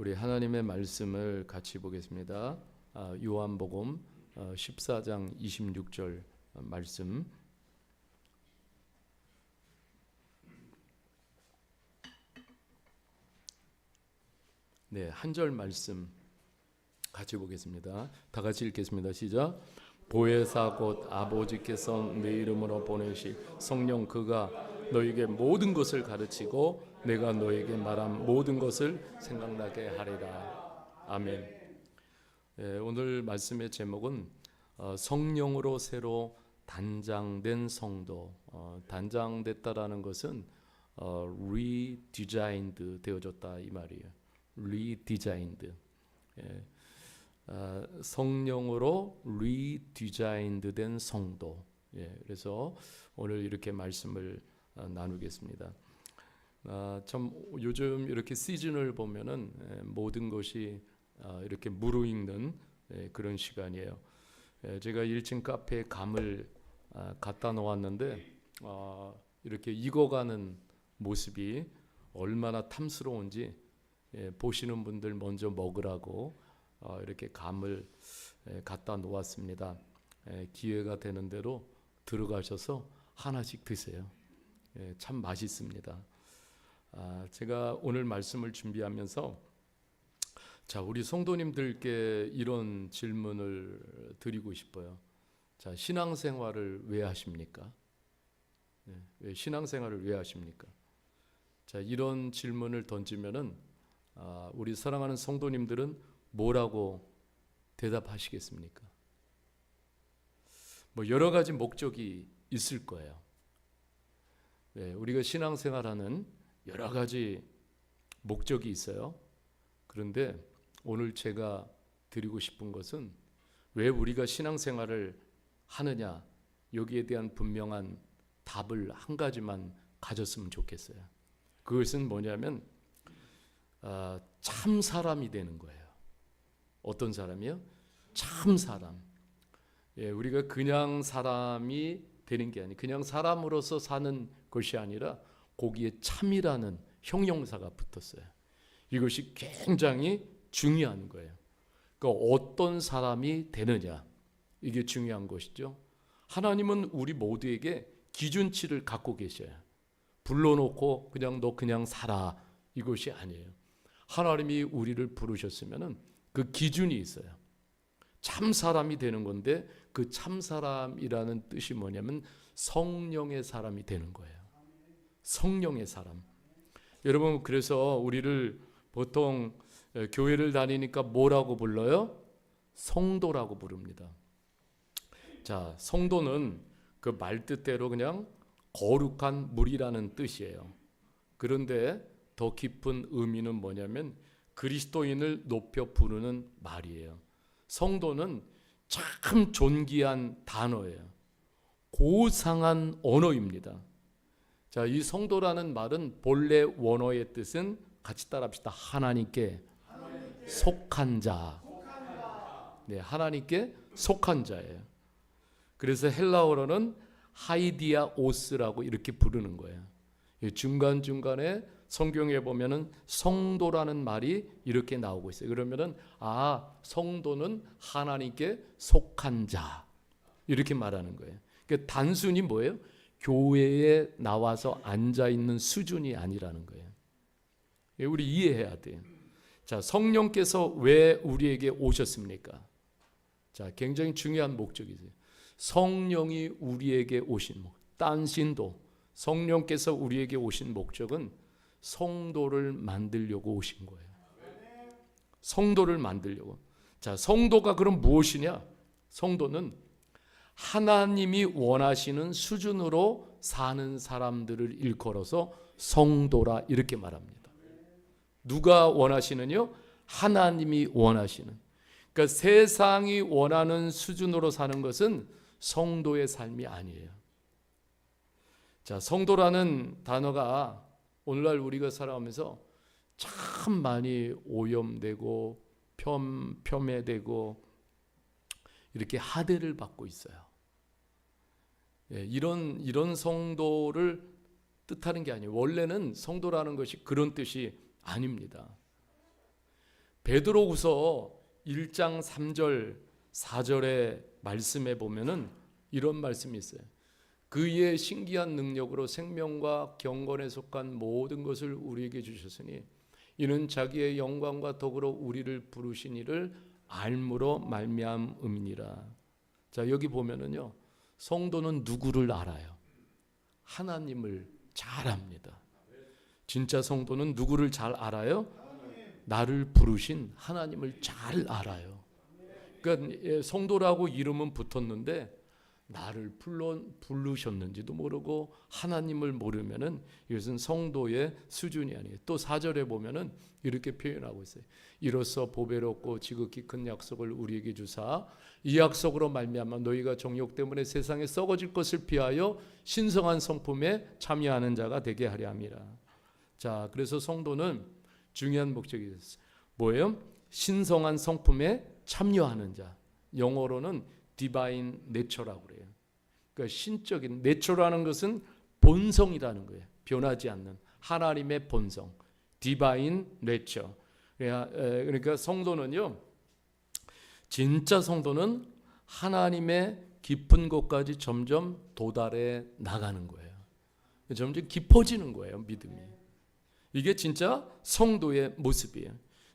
우리 하나님의 말씀을 같이 보겠습니다. 요한복음 14장 26절 말씀. 네, 한 절 말씀 같이 보겠습니다. 다 같이 읽겠습니다. 시작. 보혜사 곧 아버지께서 내 이름으로 보내실 성령 그가 너에게 모든 것을 가르치고 내가 너에게 말한 모든 것을 생각나게 하리라. 아멘. 오늘 말씀의 제목은 성령으로 새로 단장된 성도. 단장됐다라는 것은 redesigned 되어졌다 이 말이에요. redesigned. 성령으로 redesigned 된 성도. 그래서 오늘 이렇게 말씀을 나누겠습니다. 참 요즘 이렇게 시즌을 보면은 모든 것이 이렇게 무르익는 그런 시간이에요. 제가 1층 카페에 감을 갖다 놓았는데 이렇게 익어가는 모습이 얼마나 탐스러운지 보시는 분들 먼저 먹으라고 이렇게 감을 갖다 놓았습니다. 기회가 되는 대로 들어가셔서 하나씩 드세요. 참 맛있습니다. 제가 오늘 말씀을 준비하면서 우리 성도님들께 이런 질문을 드리고 싶어요. 신앙생활을 왜 하십니까? 신앙생활을 왜 하십니까? 이런 질문을 던지면은 우리 사랑하는 성도님들은 뭐라고 대답하시겠습니까? 여러 가지 목적이 있을 거예요. 우리가 신앙생활하는 여러 가지 목적이 있어요. 그런데 오늘 제가 드리고 싶은 것은 왜 우리가 신앙생활을 하느냐, 여기에 대한 분명한 답을 한 가지만 가졌으면 좋겠어요. 그것은 뭐냐면 참 사람이 되는 거예요. 어떤 사람이요? 참 사람. 우리가 그냥 사람이 되는 게 아니에요. 그냥 사람으로서 사는 것이 아니라 거기에 참이라는 형용사가 붙었어요. 이것이 굉장히 중요한 거예요. 그러니까 어떤 사람이 되느냐, 이게 중요한 것이죠. 하나님은 우리 모두에게 기준치를 갖고 계셔요. 불러놓고 그냥 너 그냥 살아, 이것이 아니에요. 하나님이 우리를 부르셨으면은 그 기준이 있어요. 참 사람이 되는 건데 그 참 사람이라는 뜻이 뭐냐면 성령의 사람이 되는 거예요. 성령의 사람. 여러분, 그래서 우리를 보통 교회를 다니니까 뭐라고 불러요? 성도라고 부릅니다. 성도는 그 말 뜻대로 그냥 거룩한 물이라는 뜻이에요. 그런데 더 깊은 의미는 뭐냐면 그리스도인을 높여 부르는 말이에요. 성도는 참 존귀한 단어예요. 고상한 언어입니다. 이 성도라는 말은 본래 원어의 뜻은 같이 따라합시다. 하나님께 속한 자. 하나님께 속한 자예요. 그래서 헬라어로는 하이디아오스라고 이렇게 부르는 거예요. 중간중간에 성경에 보면은 성도라는 말이 이렇게 나오고 있어요. 그러면은 성도는 하나님께 속한 자, 이렇게 말하는 거예요. 그러니까 단순히 뭐예요? 교회에 나와서 앉아 있는 수준이 아니라는 거예요. 우리 이해해야 돼요. 성령께서 왜 우리에게 오셨습니까? 굉장히 중요한 목적이세요. 성령이 우리에게 오신 딴신도 성령께서 우리에게 오신 목적은 성도를 만들려고 오신 거예요. 성도를 만들려고. 성도가 그럼 무엇이냐? 성도는 하나님이 원하시는 수준으로 사는 사람들을 일컬어서 성도라 이렇게 말합니다. 누가 원하시느냐? 하나님이 원하시는. 그러니까 세상이 원하는 수준으로 사는 것은 성도의 삶이 아니에요. 성도라는 단어가 오늘날 우리가 살아가면서 참 많이 오염되고 폄훼되고 이렇게 하대를 받고 있어요. 이런 성도를 뜻하는 게 아니에요. 원래는 성도라는 것이 그런 뜻이 아닙니다. 베드로후서 1장 3절 4절의 말씀에 보면은 이런 말씀이 있어요. 그의 신기한 능력으로 생명과 경건에 속한 모든 것을 우리에게 주셨으니 이는 자기의 영광과 덕으로 우리를 부르신 이를 알므로 말미암음이니라. 자, 여기 보면은요, 성도는 누구를 알아요? 하나님을 잘 압니다. 진짜 성도는 누구를 잘 알아요? 나를 부르신 하나님을 잘 알아요. 그러니까 성도라고 이름은 붙었는데 나를 부르셨는지도 모르고 하나님을 모르면은 이것은 성도의 수준이 아니에요. 또 4절에 보면은 이렇게 표현하고 있어요. 이로써 보배롭고 지극히 큰 약속을 우리에게 주사 이 약속으로 말미암아 너희가 정욕 때문에 세상에 썩어질 것을 피하여 신성한 성품에 참여하는 자가 되게 하려 함이라. 자, 그래서 성도는 중요한 목적이 있어요. 뭐예요? 신성한 성품에 참여하는 자. 영어로는 디바인 내처라고 그래요. 그러니까 신적인 내처라는 것은 본성이라는 거예요. 변하지 않는 하나님의 본성. 디바인 내처. 그러니까 성도는요, 진짜 성도는 하나님의 깊은 곳까지 점점 도달해 나가는 거예요. 점점 깊어지는 거예요, 믿음이. 이게 진짜 성도의 모습이에요.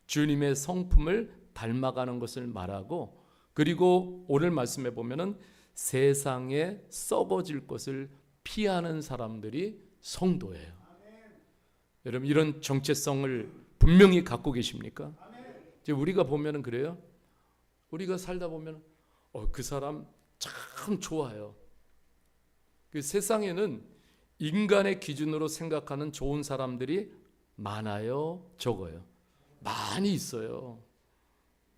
주님의 성품을 닮아가는 것을 말하고, 그리고 오늘 말씀해 보면은 세상에 썩어질 것을 피하는 사람들이 성도예요. 여러분, 이런 정체성을 분명히 갖고 계십니까? 이제 우리가 보면은 그래요. 우리가 살다 보면 그 사람 참 좋아요. 그 세상에는 인간의 기준으로 생각하는 좋은 사람들이 많아요, 적어요? 많이 있어요.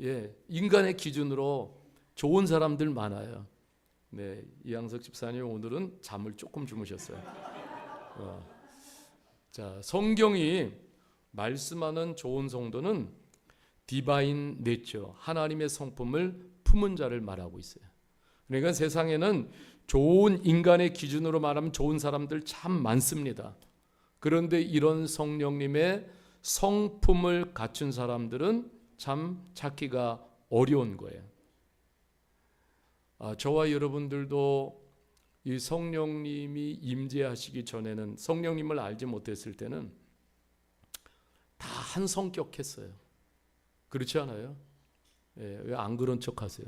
예, 인간의 기준으로 좋은 사람들 많아요. 네, 이양석 집사님 오늘은 잠을 조금 주무셨어요. 자, 성경이 말씀하는 좋은 성도는 디바인 네처, 하나님의 성품을 품은 자를 말하고 있어요. 그러니까 세상에는 좋은 인간의 기준으로 말하면 좋은 사람들 참 많습니다. 그런데 이런 성령님의 성품을 갖춘 사람들은 참 찾기가 어려운 거예요. 저와 여러분들도 이 성령님이 임재하시기 전에는, 성령님을 알지 못했을 때는 다 한 성격 했어요. 그렇지 않아요? 왜 안 그런 척 하세요?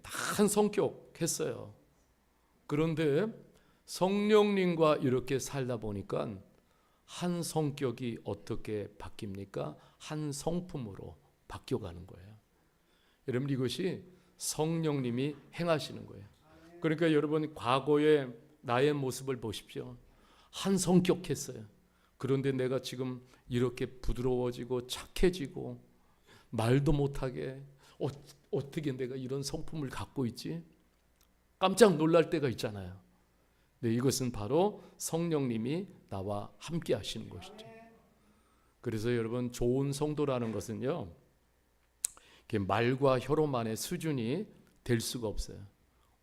다 한 성격 했어요. 그런데 성령님과 이렇게 살다 보니까 한 성격이 어떻게 바뀝니까? 한 성품으로 바뀌어가는 거예요. 여러분, 이것이 성령님이 행하시는 거예요. 그러니까 여러분, 과거의 나의 모습을 보십시오. 한 성격했어요. 그런데 내가 지금 이렇게 부드러워지고 착해지고 말도 못하게 어떻게 내가 이런 성품을 갖고 있지? 깜짝 놀랄 때가 있잖아요. 네, 이것은 바로 성령님이 나와 함께 하시는 것이죠. 그래서 여러분, 좋은 성도라는 것은요, 말과 혀로만의 수준이 될 수가 없어요.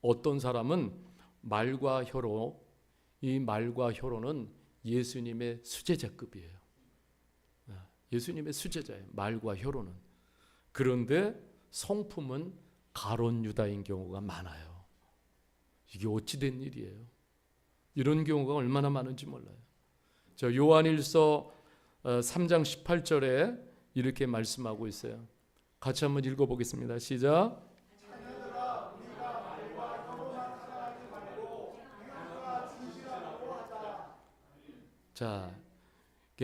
어떤 사람은 말과 혀로, 이 말과 혀로는 예수님의 수제자급이에요. 예수님의 수제자예요, 말과 혀로는. 그런데 성품은 가론 유다인 경우가 많아요. 이게 어찌된 일이에요? 이런 경우가 얼마나 많은지 몰라요. 저 요한일서 3장 18절에 이렇게 말씀하고 있어요. 같이 한번 읽어보겠습니다. 시작. 자,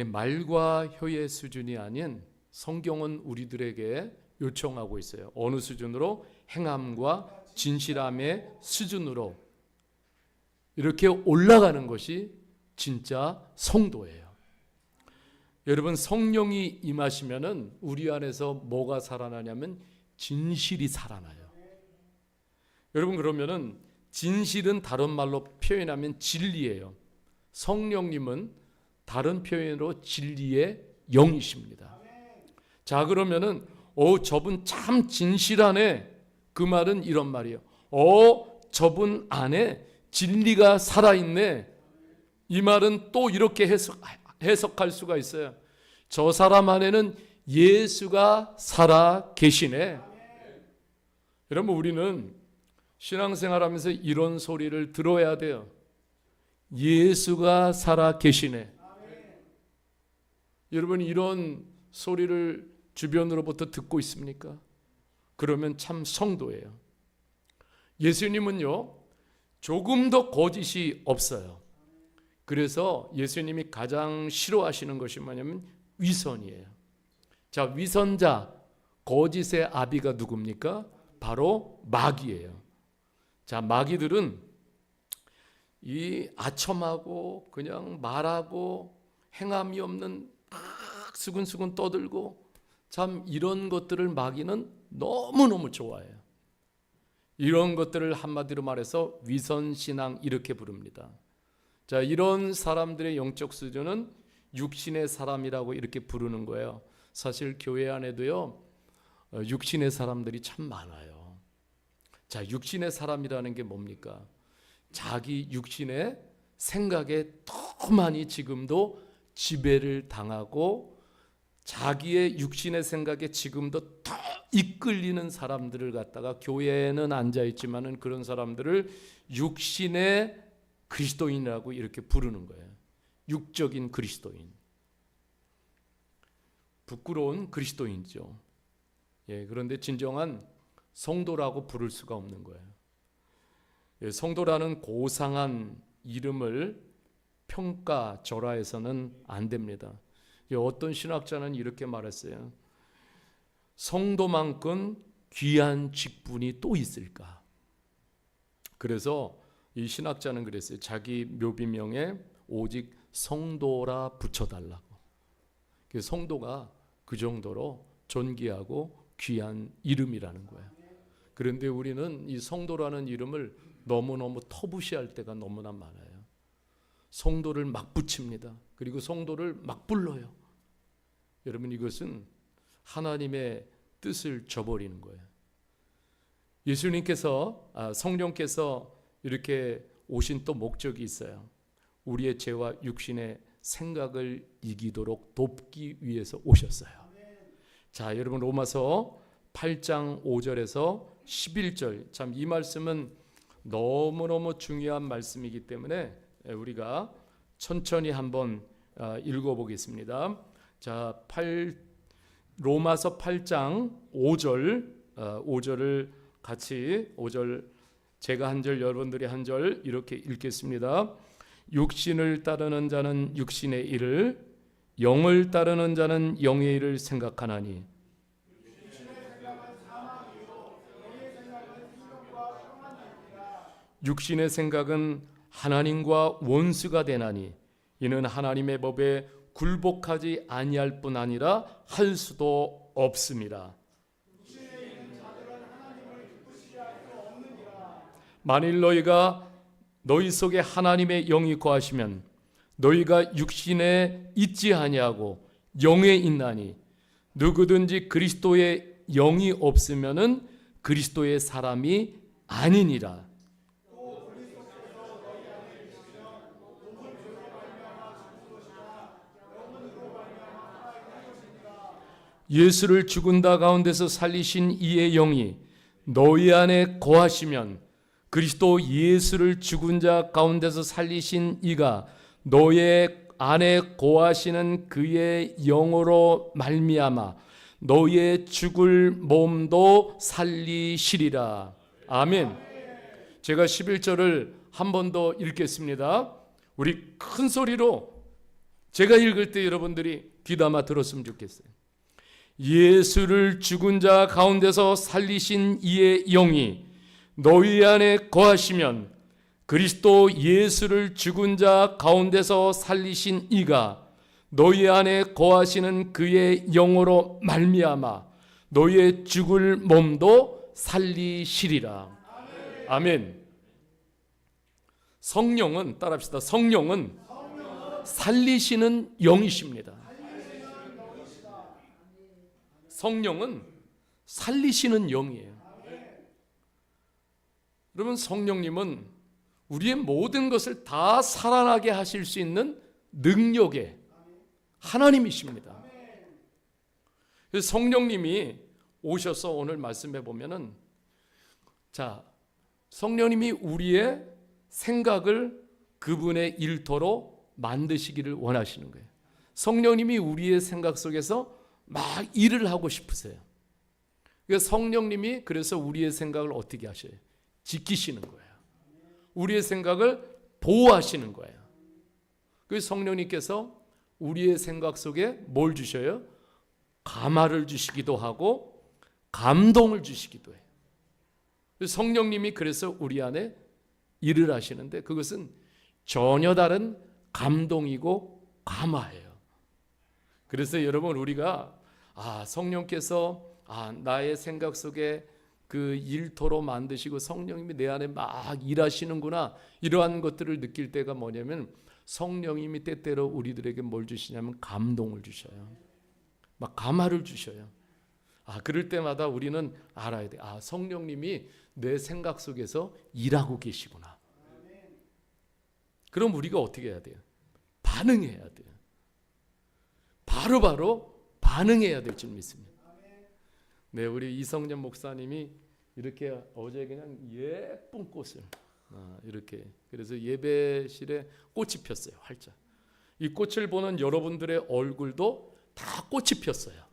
말과 혀의 수준이 아닌 성경은 우리들에게 요청하고 있어요. 어느 수준으로? 행함과 진실함의 수준으로 이렇게 올라가는 것이 진짜 성도예요. 여러분, 성령이 임하시면은 우리 안에서 뭐가 살아나냐면 진실이 살아나요. 여러분, 그러면은 진실은 다른 말로 표현하면 진리예요. 성령님은 다른 표현으로 진리의 영이십니다. 자, 그러면은 저분 참 진실하네. 그 말은 이런 말이에요. 저분 안에 진리가 살아있네. 이 말은 또 이렇게 해석할 수가 있어요. 저 사람 안에는 예수가 살아 계시네. 여러분, 우리는 신앙생활하면서 이런 소리를 들어야 돼요. 예수가 살아 계시네. 여러분, 이런 소리를 주변으로부터 듣고 있습니까? 그러면 참 성도예요. 예수님은요, 조금도 거짓이 없어요. 그래서 예수님이 가장 싫어하시는 것이 뭐냐면 위선이에요. 자, 위선자, 거짓의 아비가 누굽니까? 바로 마귀예요. 자, 마귀들은 이 아첨하고 그냥 말하고 행함이 없는 막 수근수근 떠들고, 참 이런 것들을 마귀는 너무너무 좋아해요. 이런 것들을 한마디로 말해서 위선신앙 이렇게 부릅니다. 자, 이런 사람들의 영적 수준은 육신의 사람이라고 이렇게 부르는 거예요. 사실 교회 안에도요, 육신의 사람들이 참 많아요. 자, 육신의 사람이라는 게 뭡니까? 자기 육신의 생각에 더 많이 지금도 지배를 당하고, 자기의 육신의 생각에 지금도 더 이끌리는 사람들을 갖다가 교회에는 앉아있지만은 그런 사람들을 육신의 그리스도인이라고 이렇게 부르는 거예요. 육적인 그리스도인. 부끄러운 그리스도인이죠. 예, 그런데 진정한 성도라고 부를 수가 없는 거예요. 예, 성도라는 고상한 이름을 평가절하해서는 안 됩니다. 예, 어떤 신학자는 이렇게 말했어요. 성도만큼 귀한 직분이 또 있을까? 그래서 이 신학자는 그랬어요. 자기 묘비명에 오직 성도라 붙여달라고. 성도가 그 정도로 존귀하고 귀한 이름이라는 거예요. 그런데 우리는 이 성도라는 이름을 너무너무 터부시할 때가 너무나 많아요. 성도를 막 붙입니다. 그리고 성도를 막 불러요. 여러분, 이것은 하나님의 뜻을 저버리는 거예요. 예수님께서, 성령께서 이렇게 오신 또 목적이 있어요. 우리의 죄와 육신의 생각을 이기도록 돕기 위해서 오셨어요. 자, 여러분, 로마서 8장 5절에서 11절, 참 이 말씀은 너무너무 중요한 말씀이기 때문에 우리가 천천히 한번 읽어보겠습니다. 자, 로마서 8장 5절을 같이, 5절 제가 한 절, 여러분들이 한 절 이렇게 읽겠습니다. 육신을 따르는 자는 육신의 일을, 영을 따르는 자는 영의 일을 생각하나니 육신의 생각은 하나님과 원수가 되나니 이는 하나님의 법에 굴복하지 아니할 뿐 아니라 할 수도 없습니다. 만일 너희가 너희 속에 하나님의 영이 거하시면 너희가 육신에 있지 아니하고 영에 있나니 누구든지 그리스도의 영이 없으면은 그리스도의 사람이 아니니라. 예수를 죽은 자 가운데서 살리신 이의 영이 너희 안에 거하시면 그리스도 예수를 죽은 자 가운데서 살리신 이가 너희 안에 거하시는 그의 영으로 말미암아 너희의 죽을 몸도 살리시리라. 아멘. 제가 11절을 한 번 더 읽겠습니다. 우리 큰 소리로 제가 읽을 때 여러분들이 귀담아 들었으면 좋겠어요. 예수를 죽은 자 가운데서 살리신 이의 영이 너희 안에 거하시면 그리스도 예수를 죽은 자 가운데서 살리신 이가 너희 안에 거하시는 그의 영으로 말미암아 너희의 죽을 몸도 살리시리라. 아멘. 성령은, 따라합시다. 성령은 살리시는 영이십니다. 성령은 살리시는 영이에요. 여러분, 성령님은 우리의 모든 것을 다 살아나게 하실 수 있는 능력의 하나님이십니다. 그래서 성령님이 오셔서 오늘 말씀해 보면은, 자, 성령님이 우리의 생각을 그분의 일터로 만드시기를 원하시는 거예요. 성령님이 우리의 생각 속에서 막 일을 하고 싶으세요. 그래서 성령님이 그래서 우리의 생각을 어떻게 하셔요? 지키시는 거예요. 우리의 생각을 보호하시는 거예요. 그래서 성령님께서 우리의 생각 속에 뭘 주셔요? 감화를 주시기도 하고 감동을 주시기도 해요. 성령님이 그래서 우리 안에 일을 하시는데, 그것은 전혀 다른 감동이고 감화예요. 그래서 여러분, 우리가 성령께서 나의 생각 속에 그 일터로 만드시고 성령님이 내 안에 막 일하시는구나, 이러한 것들을 느낄 때가 뭐냐면, 성령님이 때때로 우리들에게 뭘 주시냐면 감동을 주셔요. 막 감화를 주셔요. 그럴 때마다 우리는 알아야 돼. 성령님이 내 생각 속에서 일하고 계시구나. 그럼 우리가 어떻게 해야 돼요? 반응해야 돼요. 바로바로 반응해야 될 줄 믿습니다. 네, 우리 이성년 목사님이 이렇게 어제 그냥 예쁜 꽃을 이렇게, 그래서 예배실에 꽃이 폈어요. 활짝. 이 꽃을 보는 여러분들의 얼굴도 다 꽃이 폈어요.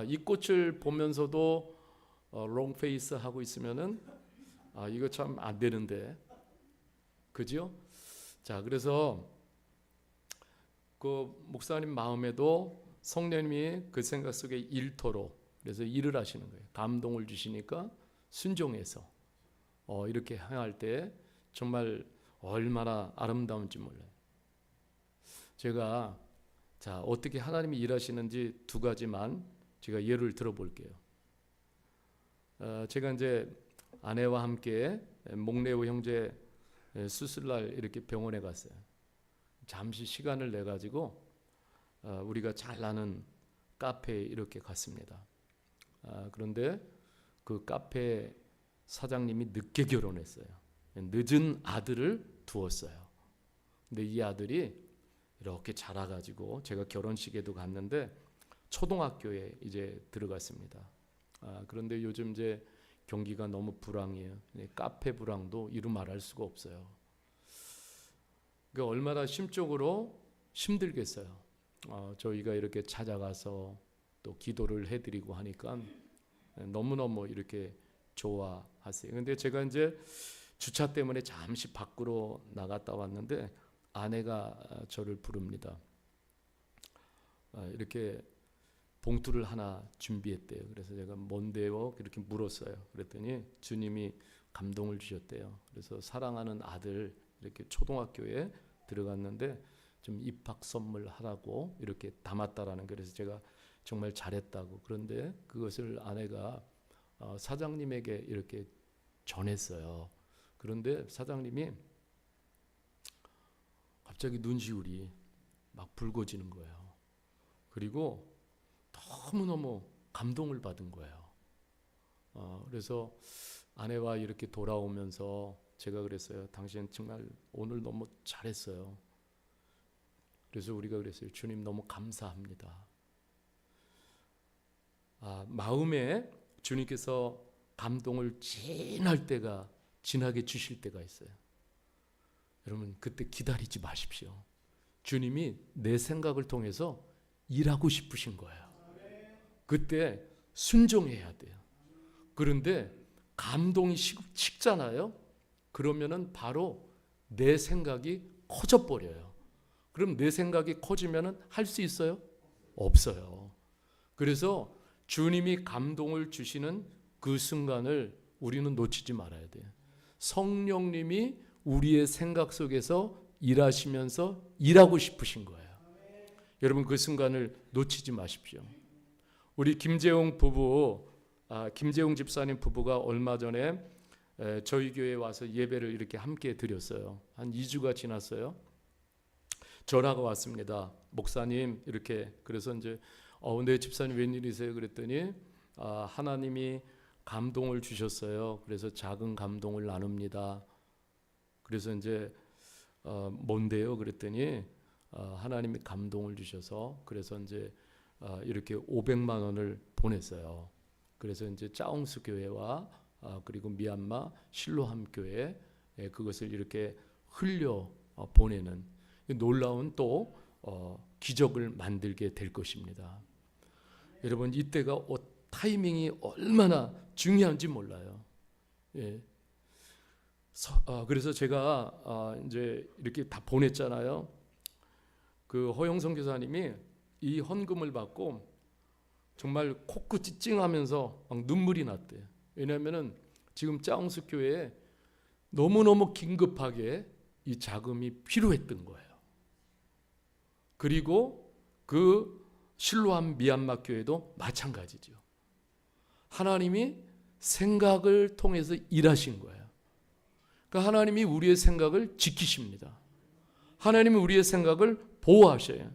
이 꽃을 보면서도 롱페이스 하고 있으면은 이거 참 안 되는데, 그죠? 자, 그래서 그 목사님 마음에도 성령님이 그 생각 속에 일터로 그래서 일을 하시는 거예요. 감동을 주시니까 순종해서 이렇게 행할 때 정말 얼마나 아름다운지 몰라요. 제가 어떻게 하나님이 일하시는지 두 가지만 제가 예를 들어볼게요. 제가 이제 아내와 함께 목레오 형제 수술날 이렇게 병원에 갔어요. 잠시 시간을 내 가지고 우리가 잘 아는 카페에 이렇게 갔습니다. 그런데 그 카페 사장님이 늦게 결혼했어요. 늦은 아들을 두었어요. 근데 이 아들이 이렇게 자라가지고 제가 결혼식에도 갔는데 초등학교에 이제 들어갔습니다. 그런데 요즘 이제 경기가 너무 불황이에요. 카페 불황도 이루 말할 수가 없어요. 그러니까 얼마나 심적으로 힘들겠어요. 저희가 이렇게 찾아가서 또 기도를 해드리고 하니까 너무너무 이렇게 좋아하세요. 근데 제가 이제 주차 때문에 잠시 밖으로 나갔다 왔는데 아내가 저를 부릅니다. 이렇게 봉투를 하나 준비했대요. 그래서 제가 뭔데요? 이렇게 물었어요. 그랬더니 주님이 감동을 주셨대요. 그래서 사랑하는 아들 이렇게 초등학교에 들어갔는데 좀 입학 선물 하라고 이렇게 담았다라는 거예요. 그래서 제가 정말 잘했다고. 그런데 그것을 아내가 사장님에게 이렇게 전했어요. 그런데 사장님이 갑자기 눈시울이 막 붉어지는 거예요. 그리고 너무너무 감동을 받은 거예요. 그래서 아내와 이렇게 돌아오면서 제가 그랬어요. 당신 정말 오늘 너무 잘했어요. 그래서 우리가 그랬어요. 주님 너무 감사합니다. 마음에 주님께서 감동을 진하게 주실 때가 있어요. 여러분 그때 기다리지 마십시오. 주님이 내 생각을 통해서 일하고 싶으신 거예요. 그때 순종해야 돼요. 그런데 감동이 식잖아요. 그러면은 바로 내 생각이 커져 버려요. 그럼 내 생각이 커지면은 할 수 있어요? 없어요. 그래서 주님이 감동을 주시는 그 순간을 우리는 놓치지 말아야 돼요. 성령님이 우리의 생각 속에서 일하시면서 일하고 싶으신 거예요. 여러분 그 순간을 놓치지 마십시오. 우리 김재웅 집사님 부부가 얼마 전에 저희 교회에 와서 예배를 이렇게 함께 드렸어요. 한 2주가 지났어요. 전화가 왔습니다. 목사님 이렇게. 그래서 이제 네 집사님 웬일이세요? 그랬더니 하나님이 감동을 주셨어요. 그래서 작은 감동을 나눕니다. 그래서 이제 뭔데요? 그랬더니 하나님이 감동을 주셔서 그래서 이제 이렇게 500만 원을 보냈어요. 그래서 이제 짜옹스 교회와 그리고 미얀마 실로암 교회 그것을 이렇게 흘려 보내는 놀라운 또 기적을 만들게 될 것입니다. 여러분, 이때가 타이밍이 얼마나 중요한지 몰라요. 예. 그래서 제가 이제 이렇게 다 보냈잖아요. 그 허영성 교사님이 이 헌금을 받고 정말 코끝이 찡하면서 막 눈물이 났대요. 왜냐하면은 지금 짜옹스 교회에 너무너무 긴급하게 이 자금이 필요했던 거예요. 그리고 그 실로암 미얀마 교회도 마찬가지죠. 하나님이 생각을 통해서 일하신 거예요. 그러니까 하나님이 우리의 생각을 지키십니다. 하나님이 우리의 생각을 보호하셔요.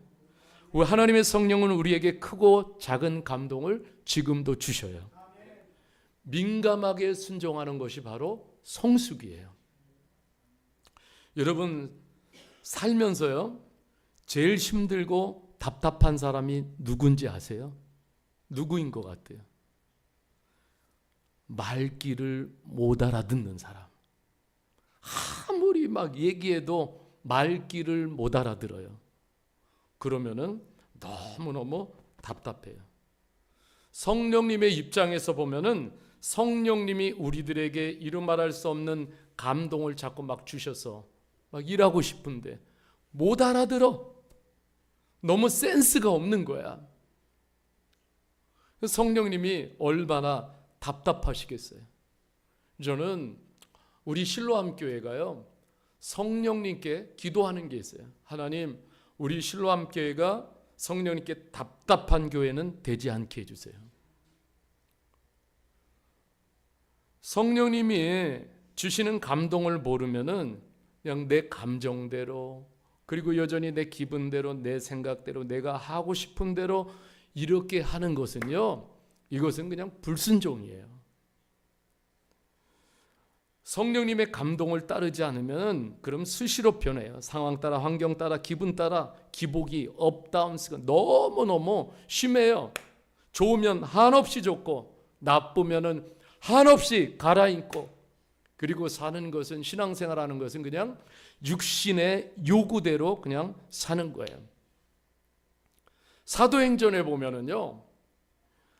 하나님의 성령은 우리에게 크고 작은 감동을 지금도 주셔요. 민감하게 순종하는 것이 바로 성숙이에요. 여러분, 살면서요, 제일 힘들고 답답한 사람이 누군지 아세요? 누구인 것 같아요? 말귀를 못 알아듣는 사람. 아무리 막 얘기해도 말귀를 못 알아들어요. 그러면은 너무너무 답답해요. 성령님의 입장에서 보면은 성령님이 우리들에게 이루 말할 수 없는 감동을 자꾸 막 주셔서 막 일하고 싶은데 못 알아들어. 너무 센스가 없는 거야. 성령님이 얼마나 답답하시겠어요. 저는 우리 실로암 교회가요, 성령님께 기도하는 게 있어요. 하나님, 우리 실로암 교회가 성령님께 답답한 교회는 되지 않게 해주세요. 성령님이 주시는 감동을 모르면은 그냥 내 감정대로, 그리고 여전히 내 기분대로, 내 생각대로, 내가 하고 싶은 대로 이렇게 하는 것은요, 이것은 그냥 불순종이에요. 성령님의 감동을 따르지 않으면 그럼 수시로 변해요. 상황 따라, 환경 따라, 기분 따라 기복이 업다운스가 너무너무 심해요. 좋으면 한없이 좋고 나쁘면은 한없이 가라앉고, 그리고 사는 것은, 신앙생활하는 것은 그냥 육신의 요구대로 그냥 사는 거예요. 사도행전에 보면은요,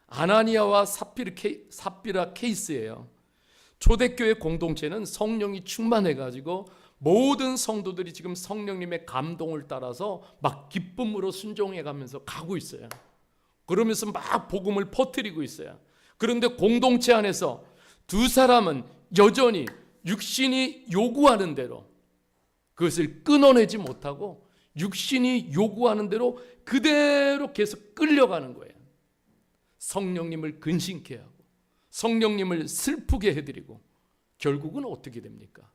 아나니아와 삽비라 케이스예요. 초대교회 공동체는 성령이 충만해가지고 모든 성도들이 지금 성령님의 감동을 따라서 막 기쁨으로 순종해가면서 가고 있어요. 그러면서 막 복음을 퍼뜨리고 있어요. 그런데 공동체 안에서 두 사람은 여전히 육신이 요구하는 대로 그것을 끊어내지 못하고 육신이 요구하는 대로 그대로 계속 끌려가는 거예요. 성령님을 근심케 하고 성령님을 슬프게 해드리고 결국은 어떻게 됩니까?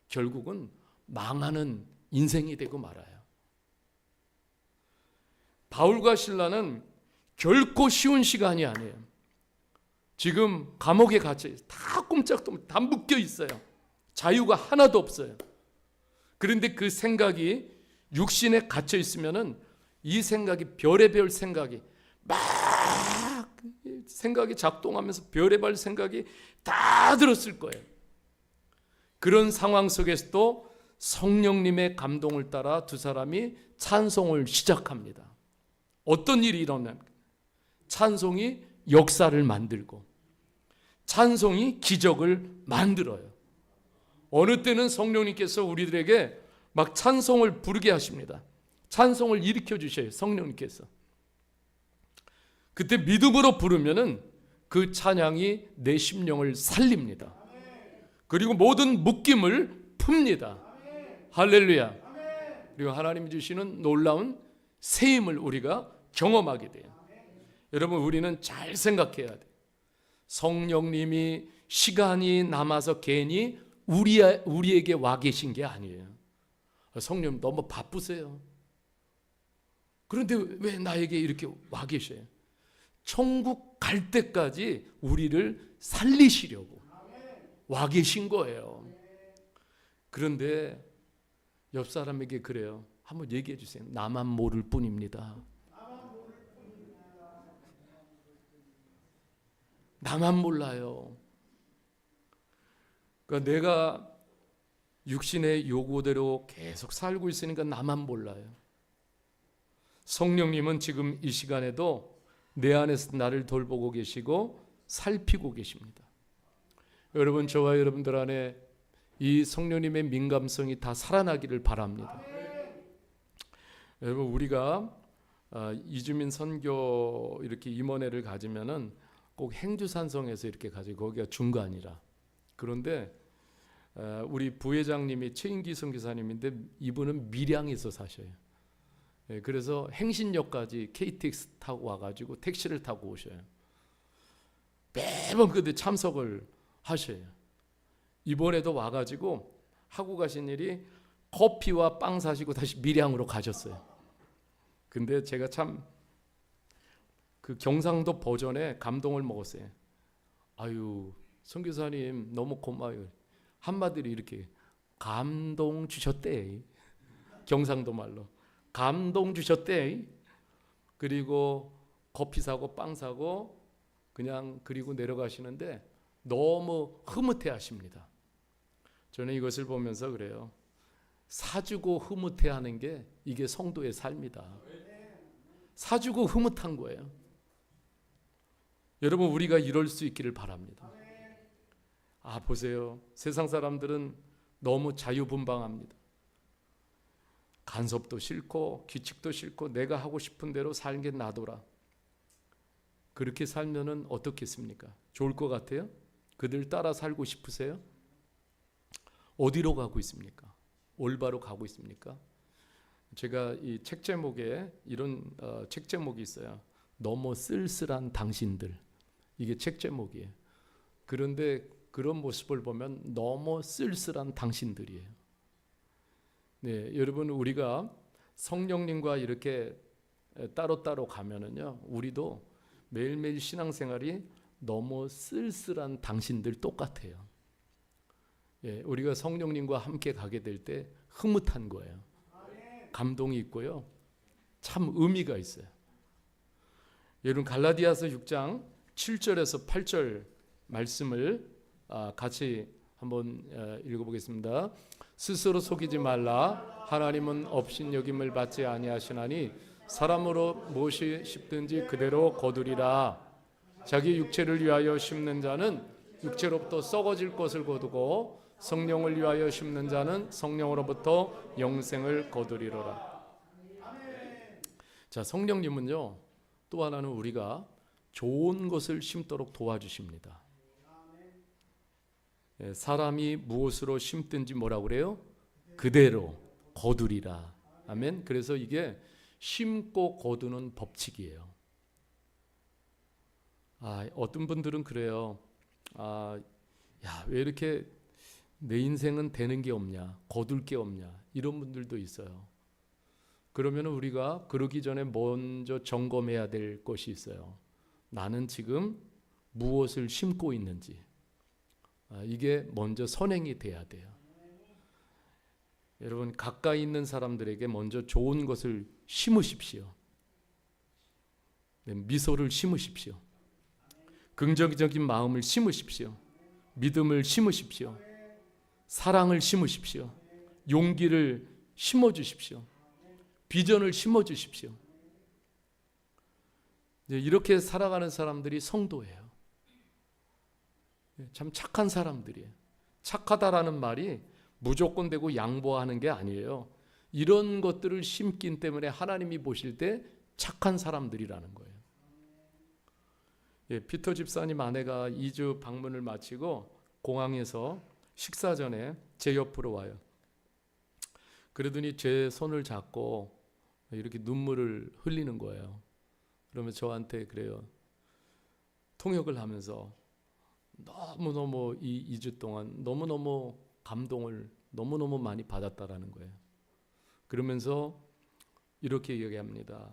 결국은 망하는 인생이 되고 말아요. 바울과 실라는 결코 쉬운 시간이 아니에요. 지금 감옥에 갇혀 있어요. 다 꼼짝도 다 묶여 있어요. 자유가 하나도 없어요. 그런데 그 생각이 육신에 갇혀 있으면은 이 생각이 별의별 생각이 막 생각이 작동하면서 별의별 생각이 다 들었을 거예요. 그런 상황 속에서도 성령님의 감동을 따라 두 사람이 찬송을 시작합니다. 어떤 일이 일어나면 찬송이 역사를 만들고 찬송이 기적을 만들어요. 어느 때는 성령님께서 우리들에게 막 찬송을 부르게 하십니다. 찬송을 일으켜 주셔요. 성령님께서. 그때 믿음으로 부르면은 그 찬양이 내 심령을 살립니다. 그리고 모든 묶임을 풉니다. 할렐루야. 그리고 하나님이 주시는 놀라운 새 힘을 우리가 경험하게 돼요. 여러분, 우리는 잘 생각해야 돼요. 성령님이 시간이 남아서 괜히 우리에게 와 계신 게 아니에요. 성령님 너무 바쁘세요. 그런데 왜 나에게 이렇게 와 계셔요? 천국 갈 때까지 우리를 살리시려고 와 계신 거예요. 그런데 옆 사람에게 그래요. 한번 얘기해 주세요. 나만 모를 뿐입니다. 나만 몰라요. 그러니까 내가 육신의 요구대로 계속 살고 있으니까 나만 몰라요. 성령님은 지금 이 시간에도 내 안에서 나를 돌보고 계시고 살피고 계십니다. 여러분, 저와 여러분들 안에 이 성령님의 민감성이 다 살아나기를 바랍니다. 여러분, 우리가 이주민 선교 이렇게 임원회를 가지면은 꼭 행주산성에서 이렇게 가지고 거기가 중간이라. 그런데 우리 부회장님이 최인기 선교사님인데 이분은 밀양에서 사셔요. 그래서 행신역까지 KTX 타고 와가지고 택시를 타고 오셔요. 매번 그때 참석을 하셔요. 이번에도 와가지고 하고 가신 일이 커피와 빵 사시고 다시 밀양으로 가셨어요. 근데 제가 참 그 경상도 버전에 감동을 먹었어요. 아유, 선교사님 너무 고마워요. 한마디로 이렇게 감동 주셨대. 경상도 말로 감동 주셨대. 그리고 커피 사고 빵 사고 그냥 그리고 내려가시는데 너무 흐뭇해 하십니다. 저는 이것을 보면서 그래요. 사주고 흐뭇해 하는 게 이게 성도의 삶이다. 사주고 흐뭇한 거예요. 여러분, 우리가 이럴 수 있기를 바랍니다. 보세요. 세상 사람들은 너무 자유분방합니다. 간섭도 싫고 규칙도 싫고 내가 하고 싶은 대로 살는 게 나도라. 그렇게 살면은 어떻겠습니까? 좋을 것 같아요? 그들 따라 살고 싶으세요? 어디로 가고 있습니까? 올바로 가고 있습니까? 제가 이 책 제목에 이런 책 제목이 있어요. 너무 쓸쓸한 당신들. 이게 책 제목이에요. 그런데 그런 모습을 보면 너무 쓸쓸한 당신들이에요. 네, 여러분, 우리가 성령님과 이렇게 따로따로 가면은요, 우리도 매일매일 신앙생활이 너무 쓸쓸한 당신들 똑같아요. 예, 우리가 성령님과 함께 가게 될 때 흐뭇한 거예요. 감동이 있고요. 참 의미가 있어요. 여러분, 갈라디아서 6장 7절에서 8절 말씀을 같이 한번 읽어보겠습니다. 스스로 속이지 말라. 하나님은 업신여김을 받지 아니하시나니 사람으로 무엇이 심든지 그대로 거두리라. 자기 육체를 위하여 심는 자는 육체로부터 썩어질 것을 거두고 성령을 위하여 심는 자는 성령으로부터 영생을 거두리로라. 자, 성령님은요, 또 하나는 우리가 좋은 것을 심도록 도와주십니다. 사람이 무엇으로 심든지 뭐라고 그래요? 그대로 거두리라. 아멘. 그래서 이게 심고 거두는 법칙이에요. 어떤 분들은 그래요. 왜 이렇게 내 인생은 되는 게 없냐, 거둘 게 없냐, 이런 분들도 있어요. 그러면 우리가 그러기 전에 먼저 점검해야 될 것이 있어요. 나는 지금 무엇을 심고 있는지. 이게 먼저 선행이 돼야 돼요. 여러분, 가까이 있는 사람들에게 먼저 좋은 것을 심으십시오. 미소를 심으십시오. 긍정적인 마음을 심으십시오. 믿음을 심으십시오. 사랑을 심으십시오. 용기를 심어주십시오. 비전을 심어주십시오. 이렇게 살아가는 사람들이 성도예요. 참 착한 사람들이에요. 착하다라는 말이 무조건 되고 양보하는 게 아니에요. 이런 것들을 심기 때문에 하나님이 보실 때 착한 사람들이라는 거예요. 피터 집사님 아내가 2주 방문을 마치고 공항에서 식사 전에 제 옆으로 와요. 그러더니 제 손을 잡고 이렇게 눈물을 흘리는 거예요. 그러면 저한테 그래요. 통역을 하면서 너무너무 이 2주 동안 너무너무 감동을 너무너무 많이 받았다라는 거예요. 그러면서 이렇게 얘기합니다.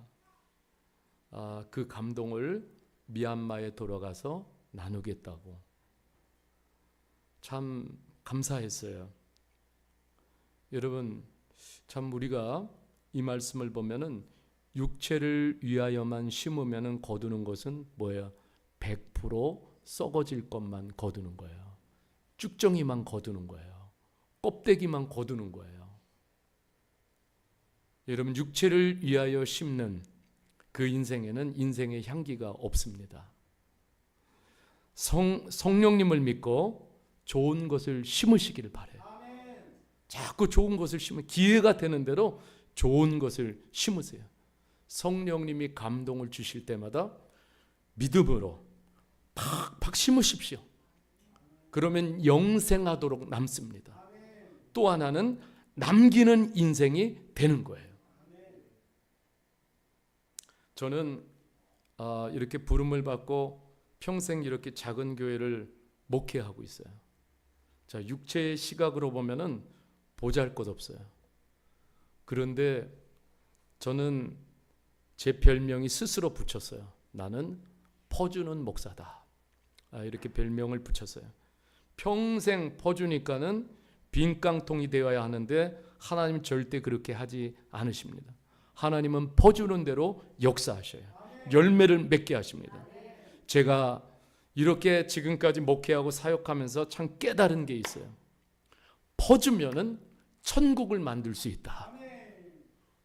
그 감동을 미얀마에 돌아가서 나누겠다고. 참 감사했어요. 여러분, 참 우리가 이 말씀을 보면은 육체를 위하여만 심으면은 거두는 것은 뭐예요? 100% 썩어질 것만 거두는 거예요. 쭉정이만 거두는 거예요. 껍데기만 거두는 거예요. 여러분, 육체를 위하여 심는 그 인생에는 인생의 향기가 없습니다. 성령님을 믿고 좋은 것을 심으시기를 바라요. 자꾸 좋은 것을 심으면 기회가 되는 대로 좋은 것을 심으세요. 성령님이 감동을 주실 때마다 믿음으로 팍팍 심으십시오. 그러면 영생하도록 남습니다. 또 하나는 남기는 인생이 되는 거예요. 저는 이렇게 부름을 받고 평생 이렇게 작은 교회를 목회하고 있어요. 자, 육체의 시각으로 보면은 보잘것없어요. 그런데 저는 제 별명이 스스로 붙였어요. 나는 퍼주는 목사다. 이렇게 별명을 붙였어요. 평생 퍼주니까는 빈 깡통이 되어야 하는데 하나님 절대 그렇게 하지 않으십니다. 하나님은 퍼주는 대로 역사하셔요. 열매를 맺게 하십니다. 제가 이렇게 지금까지 목회하고 사역하면서 참 깨달은 게 있어요. 퍼주면은 천국을 만들 수 있다.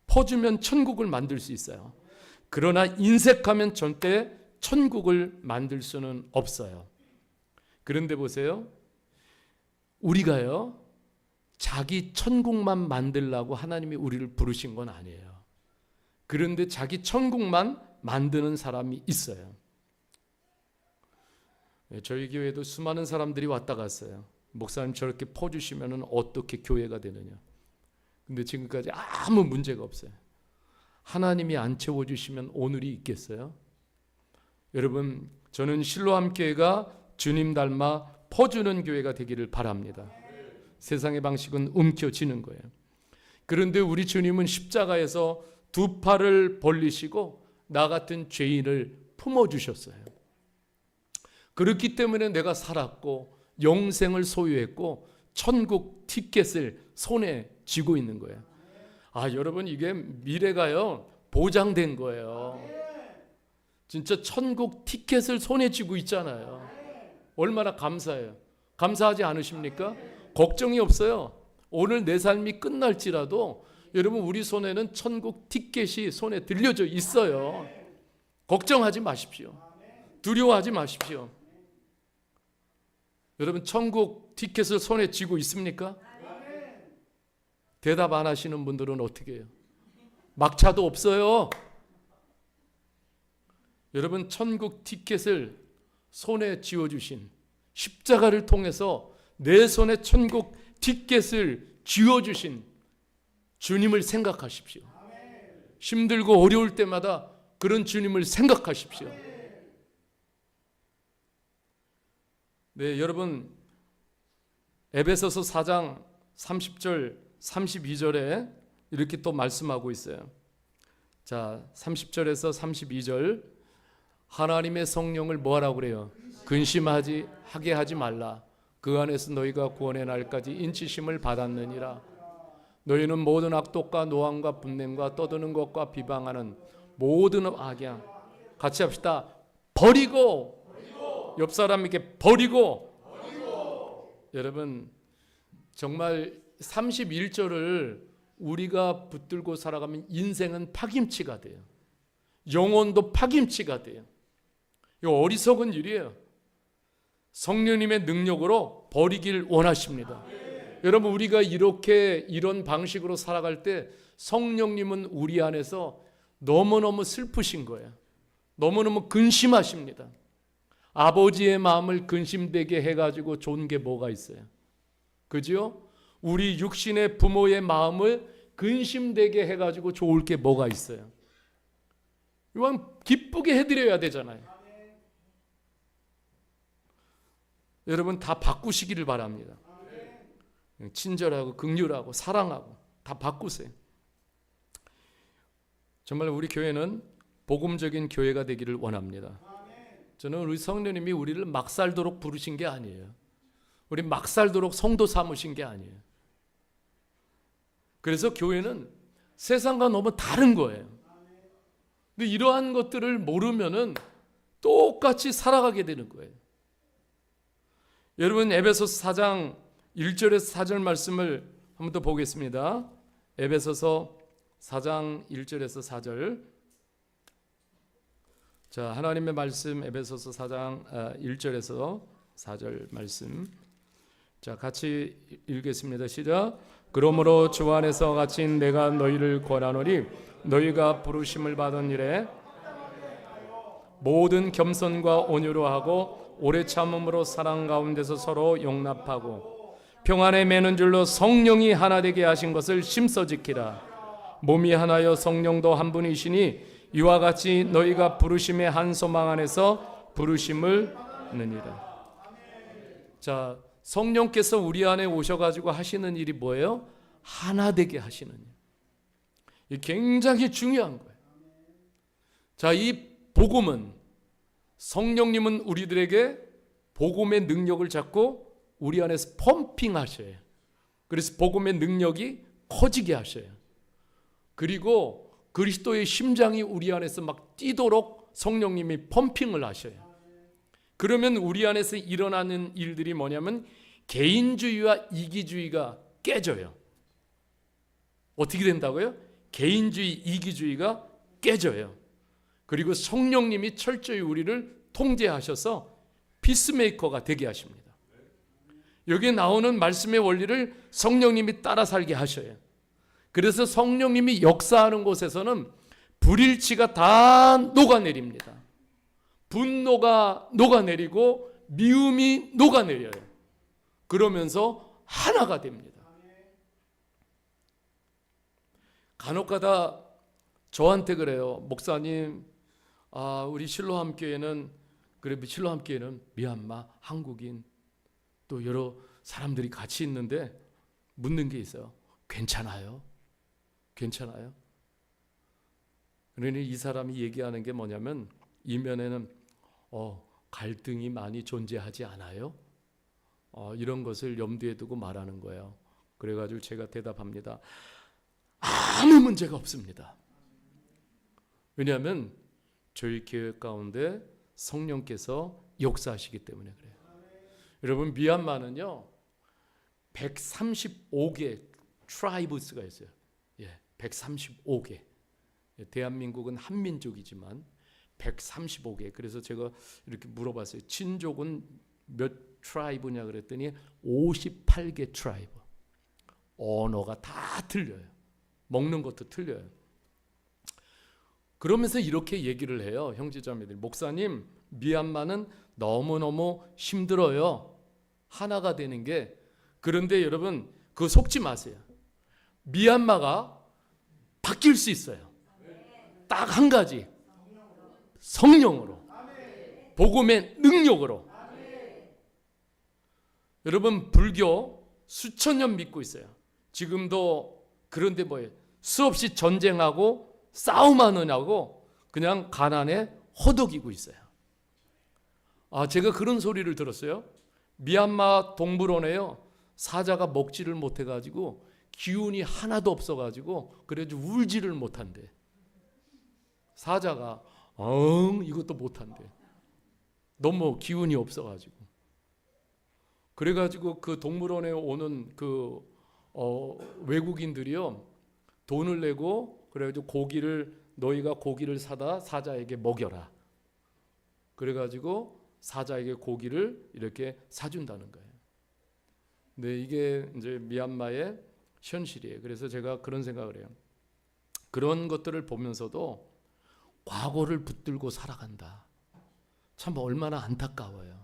퍼주면 천국을 만들 수 있어요. 그러나 인색하면 절대 천국을 만들 수는 없어요. 그런데 보세요. 우리가요, 자기 천국만 만들라고 하나님이 우리를 부르신 건 아니에요. 그런데 자기 천국만 만드는 사람이 있어요. 저희 교회도 수많은 사람들이 왔다 갔어요. 목사님 저렇게 퍼주시면 어떻게 교회가 되느냐. 근데 지금까지 아무 문제가 없어요. 하나님이 안 채워주시면 오늘이 있겠어요? 여러분, 저는 실로암 교회가 주님 닮아 퍼주는 교회가 되기를 바랍니다. 세상의 방식은 움켜쥐는 거예요. 그런데 우리 주님은 십자가에서 두 팔을 벌리시고 나 같은 죄인을 품어주셨어요. 그렇기 때문에 내가 살았고 영생을 소유했고 천국 티켓을 손에 쥐고 있는 거예요. 여러분, 이게 미래가요 보장된 거예요. 진짜 천국 티켓을 손에 쥐고 있잖아요. 얼마나 감사해요. 감사하지 않으십니까? 걱정이 없어요. 오늘 내 삶이 끝날지라도 여러분, 우리 손에는 천국 티켓이 손에 들려져 있어요. 걱정하지 마십시오. 두려워하지 마십시오. 여러분, 천국 티켓을 손에 쥐고 있습니까? 대답 안 하시는 분들은 어떻게 해요? 막차도 없어요. 여러분, 천국 티켓을 손에 쥐어주신 십자가를 통해서 내 손에 천국 티켓을 쥐어주신 주님을 생각하십시오. 힘들고 어려울 때마다 그런 주님을 생각하십시오. 네, 여러분, 에베소서 4장 30절 32절에 이렇게 또 말씀하고 있어요. 자, 30절에서 32절, 하나님의 성령을 뭐하라고 그래요? 근심하게 하지 말라. 그 안에서 너희가 구원의 날까지 인치심을 받았느니라. 너희는 모든 악독과 노함과 분냄과 떠드는 것과 비방하는 모든 악양, 같이 합시다. 버리고. 옆 사람에게 버리고. 여러분, 정말 31절을 우리가 붙들고 살아가면 인생은 파김치가 돼요. 영혼도 파김치가 돼요. 이거 어리석은 일이에요. 성령님의 능력으로 버리길 원하십니다. 여러분, 우리가 이런 방식으로 살아갈 때 성령님은 우리 안에서 너무너무 슬프신 거예요. 너무너무 근심하십니다. 아버지의 마음을 근심되게 해가지고 좋은 게 뭐가 있어요? 그죠? 우리 육신의 부모의 마음을 근심되게 해가지고 좋을 게 뭐가 있어요? 이건 기쁘게 해드려야 되잖아요. 여러분, 다 바꾸시기를 바랍니다. 친절하고 긍휼하고 사랑하고 다 바꾸세요. 정말 우리 교회는 복음적인 교회가 되기를 원합니다. 저는 우리 성령님이 우리를 막 살도록 부르신 게 아니에요. 우리 막 살도록 성도 삼으신 게 아니에요. 그래서 교회는 세상과 너무 다른 거예요. 근데 이러한 것들을 모르면은 똑같이 살아가게 되는 거예요. 여러분 에베소서 4장 1절에서 4절 말씀을 한번 더 보겠습니다. 에베소서 4장 1절에서 4절. 자, 하나님의 말씀 에베소서 4장 1절에서 4절 말씀. 자, 같이 읽겠습니다. 시작. 그러므로 주 안에서 갇힌 내가 너희를 권하노니 너희가 부르심을 받은 일에 모든 겸손과 온유로 하고 오래 참음으로 사랑 가운데서 서로 용납하고 평안에 매는 줄로 성령이 하나 되게 하신 것을 심써 지키라. 몸이 하나여 성령도 한 분이시니 이와 같이 너희가 부르심의 한 소망 안에서 부르심을 느니라. 자, 성령께서 우리 안에 오셔가지고 하시는 일이 뭐예요? 하나 되게 하시는 일. 이 굉장히 중요한 거예요. 자, 이 복음은 성령님은 우리들에게 복음의 능력을 잡고 우리 안에서 펌핑하셔요. 그래서 복음의 능력이 커지게 하셔요. 그리고 그리스도의 심장이 우리 안에서 막 뛰도록 성령님이 펌핑을 하셔요. 그러면 우리 안에서 일어나는 일들이 뭐냐면 개인주의와 이기주의가 깨져요. 어떻게 된다고요? 개인주의, 이기주의가 깨져요. 그리고 성령님이 철저히 우리를 통제하셔서 피스메이커가 되게 하십니다. 여기에 나오는 말씀의 원리를 성령님이 따라 살게 하셔요. 그래서 성령님이 역사하는 곳에서는 불일치가 다 녹아내립니다. 분노가 녹아내리고 미움이 녹아내려요. 그러면서 하나가 됩니다. 간혹가다 저한테 그래요. 목사님, 우리 실로암교회는 미얀마, 한국인 또 여러 사람들이 같이 있는데 묻는 게 있어요. 괜찮아요? 괜찮아요? 그러니 이 사람이 얘기하는 게 뭐냐면 이면에는 갈등이 많이 존재하지 않아요? 이런 것을 염두에 두고 말하는 거예요. 그래가지고 제가 대답합니다. 아무 문제가 없습니다. 왜냐하면 저희 교회 가운데 성령께서 역사하시기 때문에 그래요. 여러분 미얀마는요 135개 트라이브스가 있어요. 135개. 대한민국은 한민족이지만 135개. 그래서 제가 이렇게 물어봤어요. 친족은 몇 트라이브냐 그랬더니 58개 트라이브. 언어가 다 틀려요. 먹는 것도 틀려요. 그러면서 이렇게 얘기를 해요. 형제자매들. 목사님, 미얀마는 너무너무 힘들어요. 하나가 되는 게. 그런데 여러분 그거 속지 마세요. 미얀마가 바뀔 수 있어요. 딱 한 가지. 성령으로. 복음의 능력으로. 여러분 불교 수천 년 믿고 있어요. 지금도 그런데 뭐예요? 수없이 전쟁하고 싸움하느냐고 그냥 가난에 허덕이고 있어요. 제가 그런 소리를 들었어요. 미얀마 동물원에요. 사자가 먹지를 못해가지고 기운이 하나도 없어가지고 그래도 울지를 못한대. 사자가 이것도 못한대. 너무 기운이 없어가지고. 그래가지고 그 동물원에 오는 그 외국인들이요 돈을 내고 그래가지고 너희가 고기를 사다 사자에게 먹여라. 그래가지고 사자에게 고기를 이렇게 사준다는 거예요. 네, 이게 이제 미얀마의 현실이에요. 그래서 제가 그런 생각을 해요. 그런 것들을 보면서도 과거를 붙들고 살아간다. 참 얼마나 안타까워요.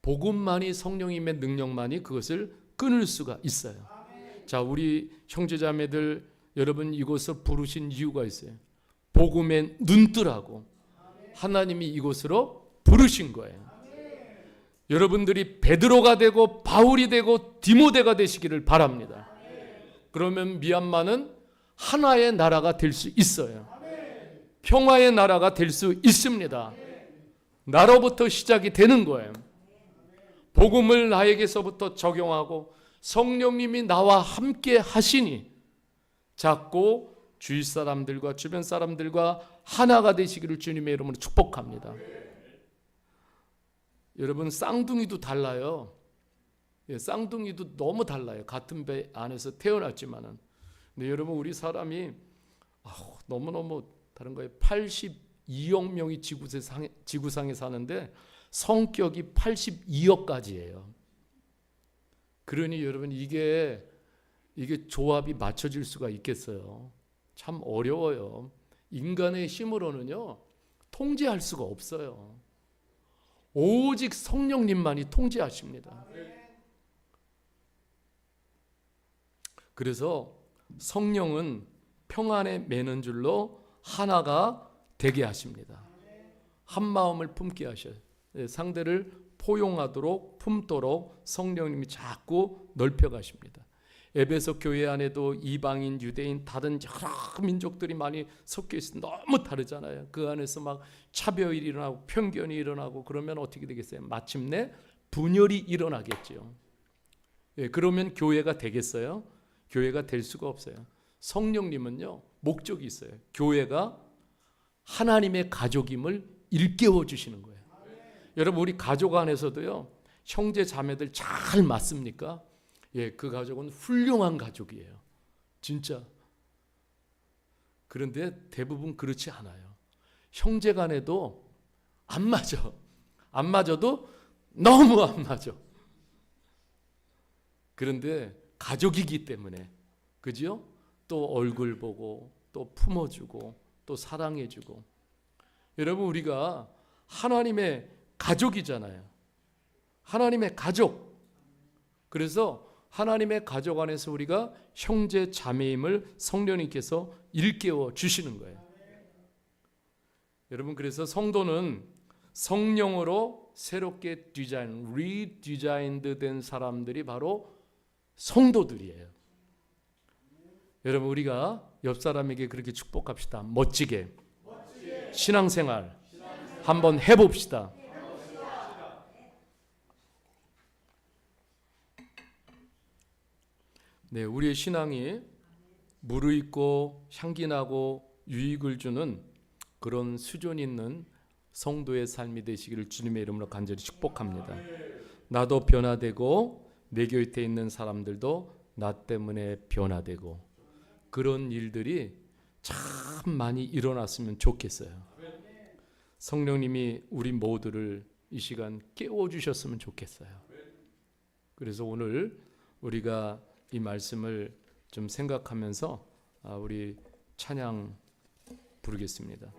복음만이 성령님의 능력만이 그것을 끊을 수가 있어요. 자, 우리 형제자매들 여러분 이곳을 부르신 이유가 있어요. 복음의 눈뜨라고 하나님이 이곳으로 부르신 거예요. 여러분들이 베드로가 되고 바울이 되고 디모데가 되시기를 바랍니다. 그러면 미얀마는 하나의 나라가 될 수 있어요. 평화의 나라가 될 수 있습니다. 나로부터 시작이 되는 거예요. 복음을 나에게서부터 적용하고 성령님이 나와 함께 하시니 자꾸 주위 사람들과 주변 사람들과 하나가 되시기를 주님의 이름으로 축복합니다. 여러분 쌍둥이도 달라요. 예, 쌍둥이도 너무 달라요. 같은 배 안에서 태어났지만은. 근데 여러분 우리 사람이 너무너무 다른 거예요. 82억 명이 지구상에 사는데 성격이 82억 가지예요. 그러니 여러분 이게 조합이 맞춰질 수가 있겠어요? 참 어려워요. 인간의 힘으로는요 통제할 수가 없어요. 오직 성령님만이 통제하십니다. 그래서 성령은 평안에 매는 줄로 하나가 되게 하십니다. 한 마음을 품게 하셔요. 상대를 포용하도록 품도록 성령님이 자꾸 넓혀 가십니다. 에베소 교회 안에도 이방인, 유대인, 다른 여러 민족들이 많이 섞여 있어 너무 다르잖아요. 그 안에서 막 차별이 일어나고 편견이 일어나고 그러면 어떻게 되겠어요? 마침내 분열이 일어나겠죠. 예, 그러면 교회가 되겠어요? 교회가 될 수가 없어요. 성령님은요 목적이 있어요. 교회가 하나님의 가족임을 일깨워 주시는 거예요. 여러분 우리 가족 안에서도요 형제 자매들 잘 맞습니까? 예, 그 가족은 훌륭한 가족이에요. 진짜. 그런데 대부분 그렇지 않아요. 형제 간에도 안 맞아. 안 맞아도 너무 안 맞아. 그런데 가족이기 때문에 그죠? 또 얼굴 보고 또 품어주고 또 사랑해주고. 여러분 우리가 하나님의 가족이잖아요. 하나님의 가족. 그래서 하나님의 가족 안에서 우리가 형제 자매임을 성령님께서 일깨워 주시는 거예요. 여러분 그래서 성도는 성령으로 새롭게 리디자인드 된 사람들이 바로 성도들이에요. 여러분 우리가 옆 사람에게 그렇게 축복합시다. 멋지게 신앙생활 한번 해봅시다. 네, 우리의 신앙이 무르익고 향기나고 유익을 주는 그런 수준 있는 성도의 삶이 되시기를 주님의 이름으로 간절히 축복합니다. 나도 변화되고 내 곁에 있는 사람들도 나 때문에 변화되고 그런 일들이 참 많이 일어났으면 좋겠어요. 성령님이 우리 모두를 이 시간 깨워주셨으면 좋겠어요. 그래서 오늘 우리가 이 말씀을 좀 생각하면서 우리 찬양 부르겠습니다.